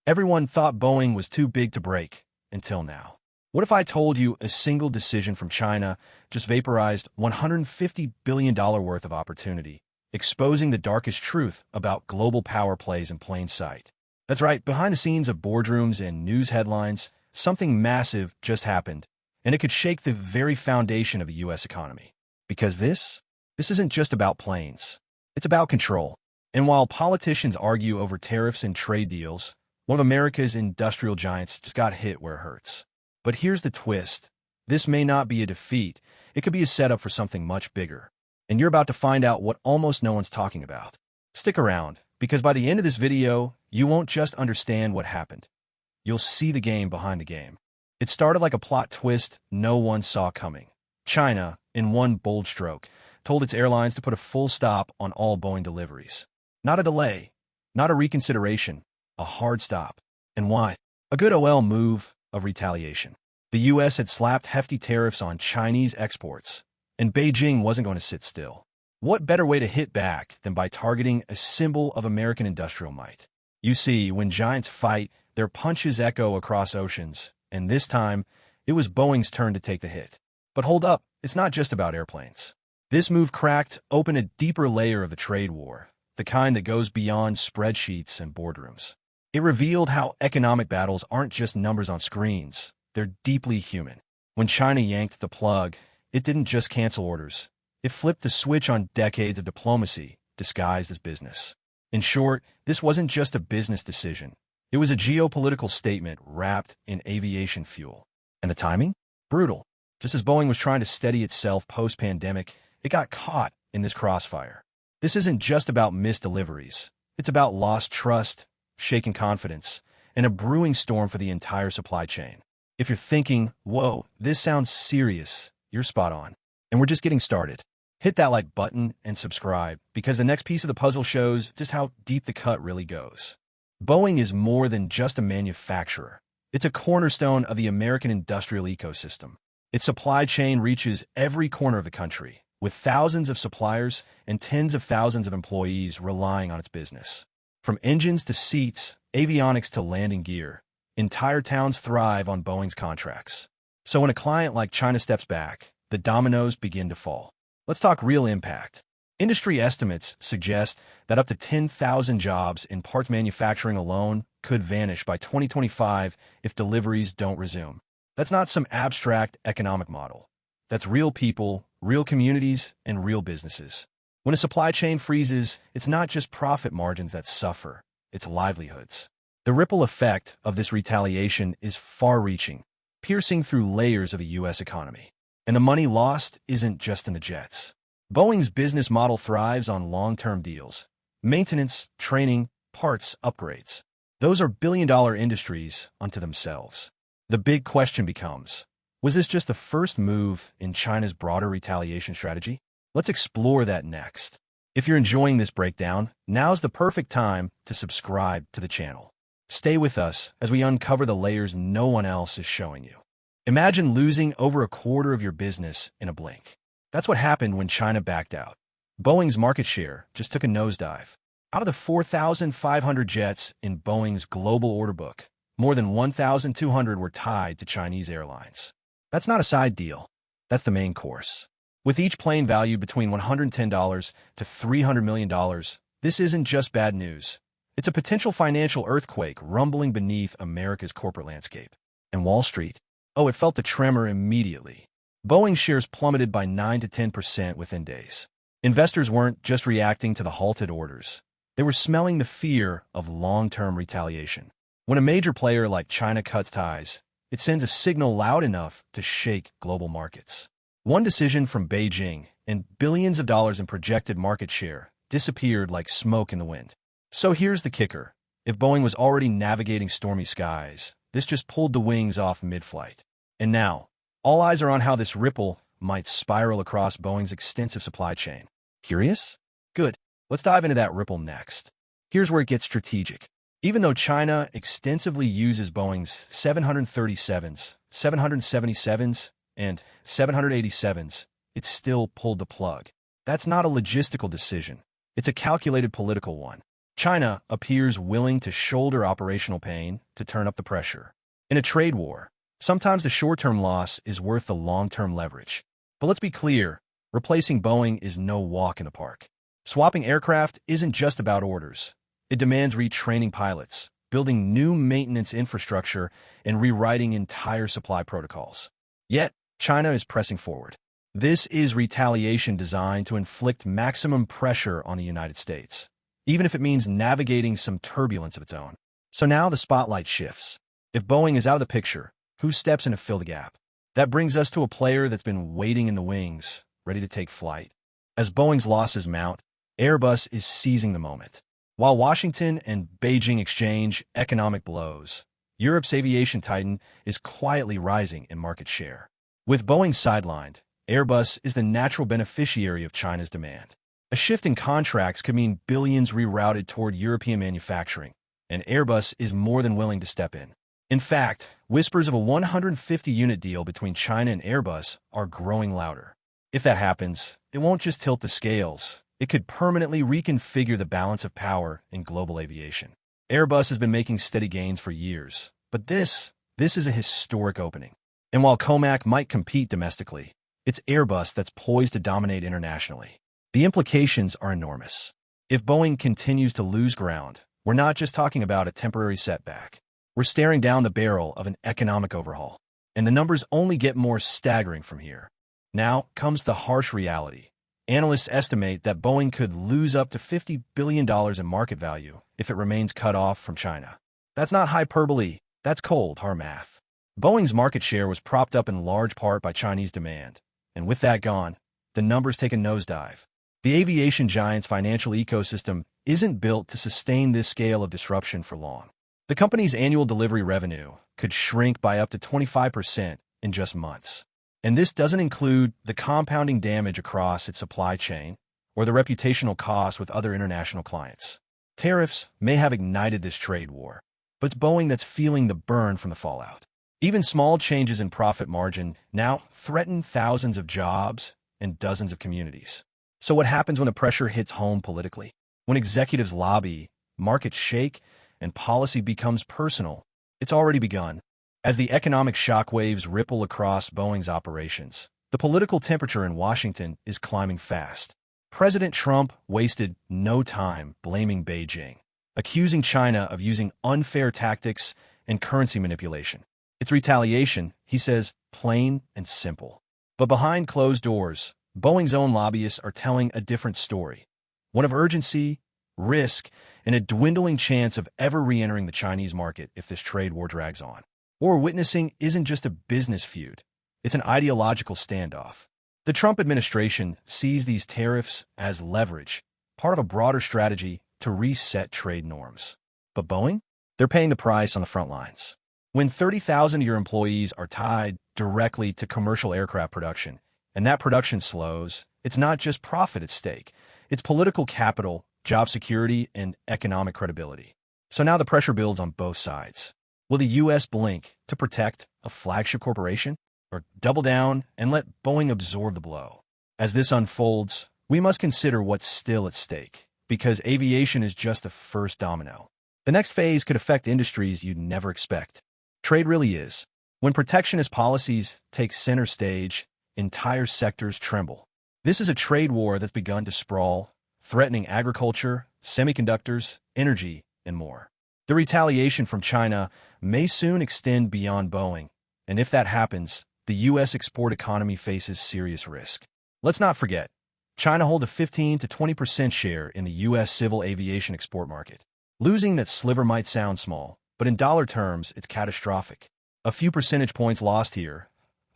Everyone thought Boeing was too big to break, until now. What if I told you a single decision from China just vaporized $150 billion worth of opportunity, exposing the darkest truth about global power plays in plain sight? That's right, behind the scenes of boardrooms and news headlines, something massive just happened, and it could shake the very foundation of the U.S. economy. Because this isn't just about planes. It's about control. And while politicians argue over tariffs and trade deals, one of America's industrial giants just got hit where it hurts. But here's the twist. This may not be a defeat. It could be a setup for something much bigger. And you're about to find out what almost no one's talking about. Stick around, because by the end of this video, you won't just understand what happened. You'll see the game behind the game. It started like a plot twist no one saw coming. China, in one bold stroke, told its airlines to put a full stop on all Boeing deliveries. Not a delay, not a reconsideration, a hard stop. And why? A good OL move of retaliation. The U.S. had slapped hefty tariffs on Chinese exports, and Beijing wasn't going to sit still. What better way to hit back than by targeting a symbol of American industrial might? You see, when giants fight, their punches echo across oceans, and this time, it was Boeing's turn to take the hit. But hold up, it's not just about airplanes. This move cracked open a deeper layer of the trade war, the kind that goes beyond spreadsheets and boardrooms. It revealed how economic battles aren't just numbers on screens, they're deeply human. When China yanked the plug, it didn't just cancel orders. It flipped the switch on decades of diplomacy, disguised as business. In short, this wasn't just a business decision. It was a geopolitical statement wrapped in aviation fuel. And the timing? Brutal. Just as Boeing was trying to steady itself post-pandemic, it got caught in this crossfire. This isn't just about missed deliveries. It's about lost trust, shaken confidence, and a brewing storm for the entire supply chain. If you're thinking, whoa, this sounds serious, you're spot on. And we're just getting started. Hit that like button and subscribe, because the next piece of the puzzle shows just how deep the cut really goes. Boeing is more than just a manufacturer. It's a cornerstone of the American industrial ecosystem. Its supply chain reaches every corner of the country, with thousands of suppliers and tens of thousands of employees relying on its business. From engines to seats, avionics to landing gear, entire towns thrive on Boeing's contracts. So when a client like China steps back, the dominoes begin to fall. Let's talk real impact. Industry estimates suggest that up to 10,000 jobs in parts manufacturing alone could vanish by 2025 if deliveries don't resume. That's not some abstract economic model. That's real people, real communities, and real businesses. When a supply chain freezes, it's not just profit margins that suffer, it's livelihoods. The ripple effect of this retaliation is far-reaching, piercing through layers of the U.S. economy. And the money lost isn't just in the jets. Boeing's business model thrives on long-term deals. Maintenance, training, parts, upgrades. Those are billion-dollar industries unto themselves. The big question becomes, was this just the first move in China's broader retaliation strategy? Let's explore that next. If you're enjoying this breakdown, now's the perfect time to subscribe to the channel. Stay with us as we uncover the layers no one else is showing you. Imagine losing over a quarter of your business in a blink. That's what happened when China backed out. Boeing's market share just took a nosedive. Out of the 4,500 jets in Boeing's global order book, more than 1,200 were tied to Chinese airlines. That's not a side deal. That's the main course. With each plane valued between $110 to $300 million, this isn't just bad news. It's a potential financial earthquake rumbling beneath America's corporate landscape. And Wall Street? Oh, it felt the tremor immediately. Boeing shares plummeted by 9 to 10% within days. Investors weren't just reacting to the halted orders. They were smelling the fear of long-term retaliation. When a major player like China cuts ties, it sends a signal loud enough to shake global markets. One decision from Beijing, and billions of dollars in projected market share disappeared like smoke in the wind. So here's the kicker. If Boeing was already navigating stormy skies, this just pulled the wings off mid-flight. And now, all eyes are on how this ripple might spiral across Boeing's extensive supply chain. Curious? Good. Let's dive into that ripple next. Here's where it gets strategic. Even though China extensively uses Boeing's 737s, 777s, and 787s, it still pulled the plug. That's not a logistical decision. It's a calculated political one. China appears willing to shoulder operational pain to turn up the pressure. In a trade war, sometimes the short-term loss is worth the long-term leverage. But let's be clear, replacing Boeing is no walk in the park. Swapping aircraft isn't just about orders. It demands retraining pilots, building new maintenance infrastructure, and rewriting entire supply protocols. Yet, China is pressing forward. This is retaliation designed to inflict maximum pressure on the United States, even if it means navigating some turbulence of its own. So now the spotlight shifts. If Boeing is out of the picture, who steps in to fill the gap? That brings us to a player that's been waiting in the wings, ready to take flight. As Boeing's losses mount, Airbus is seizing the moment. While Washington and Beijing exchange economic blows, Europe's aviation titan is quietly rising in market share. With Boeing sidelined, Airbus is the natural beneficiary of China's demand. A shift in contracts could mean billions rerouted toward European manufacturing, and Airbus is more than willing to step in. In fact, whispers of a 150-unit deal between China and Airbus are growing louder. If that happens, it won't just tilt the scales. It could permanently reconfigure the balance of power in global aviation. Airbus has been making steady gains for years, but this is a historic opening. And while Comac might compete domestically, it's Airbus that's poised to dominate internationally. The implications are enormous. If Boeing continues to lose ground, we're not just talking about a temporary setback. We're staring down the barrel of an economic overhaul. And the numbers only get more staggering from here. Now comes the harsh reality. Analysts estimate that Boeing could lose up to $50 billion in market value if it remains cut off from China. That's not hyperbole, that's cold, hard math. Boeing's market share was propped up in large part by Chinese demand, and with that gone, the numbers take a nosedive. The aviation giant's financial ecosystem isn't built to sustain this scale of disruption for long. The company's annual delivery revenue could shrink by up to 25% in just months. And this doesn't include the compounding damage across its supply chain or the reputational costs with other international clients. Tariffs may have ignited this trade war, but it's Boeing that's feeling the burn from the fallout. Even small changes in profit margin now threaten thousands of jobs and dozens of communities. So what happens when the pressure hits home politically? When executives lobby, markets shake, and policy becomes personal? It's already begun. As the economic shockwaves ripple across Boeing's operations, the political temperature in Washington is climbing fast. President Trump wasted no time blaming Beijing, accusing China of using unfair tactics and currency manipulation. It's retaliation, he says, plain and simple. But behind closed doors, Boeing's own lobbyists are telling a different story. One of urgency, risk, and a dwindling chance of ever re-entering the Chinese market if this trade war drags on. What we're witnessing isn't just a business feud, it's an ideological standoff. The Trump administration sees these tariffs as leverage, part of a broader strategy to reset trade norms. But Boeing? They're paying the price on the front lines. When 30,000 of your employees are tied directly to commercial aircraft production, and that production slows, it's not just profit at stake, it's political capital, job security, and economic credibility. So now the pressure builds on both sides. Will the U.S. blink to protect a flagship corporation, or double down and let Boeing absorb the blow? As this unfolds, we must consider what's still at stake, because aviation is just the first domino. The next phase could affect industries you'd never expect. Trade really is. When protectionist policies take center stage, entire sectors tremble. This is a trade war that's begun to sprawl, threatening agriculture, semiconductors, energy, and more. The retaliation from China may soon extend beyond Boeing, and if that happens, the U.S. export economy faces serious risk. Let's not forget, China holds a 15 to 20% share in the U.S. civil aviation export market. Losing that sliver might sound small, but in dollar terms, it's catastrophic. A few percentage points lost here,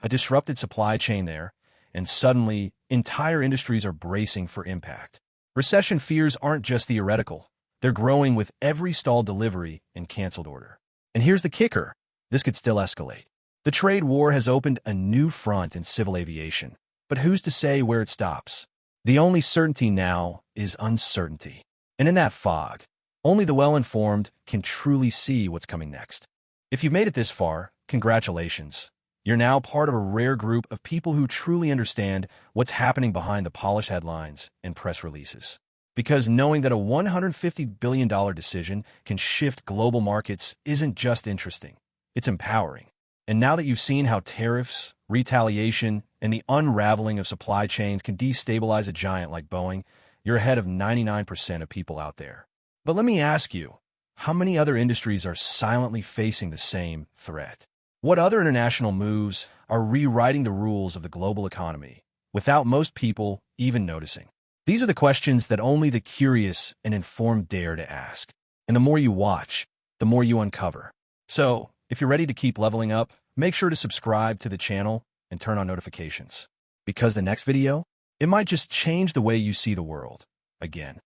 a disrupted supply chain there, and suddenly, entire industries are bracing for impact. Recession fears aren't just theoretical. They're growing with every stalled delivery and canceled order. And here's the kicker. This could still escalate. The trade war has opened a new front in civil aviation, but who's to say where it stops? The only certainty now is uncertainty. And in that fog, only the well-informed can truly see what's coming next. If you've made it this far, congratulations. You're now part of a rare group of people who truly understand what's happening behind the polished headlines and press releases. Because knowing that a $150 billion decision can shift global markets isn't just interesting, it's empowering. And now that you've seen how tariffs, retaliation, and the unraveling of supply chains can destabilize a giant like Boeing, you're ahead of 99% of people out there. But let me ask you, how many other industries are silently facing the same threat? What other international moves are rewriting the rules of the global economy without most people even noticing? These are the questions that only the curious and informed dare to ask. And the more you watch, the more you uncover. So, if you're ready to keep leveling up, make sure to subscribe to the channel and turn on notifications. Because the next video, it might just change the way you see the world again.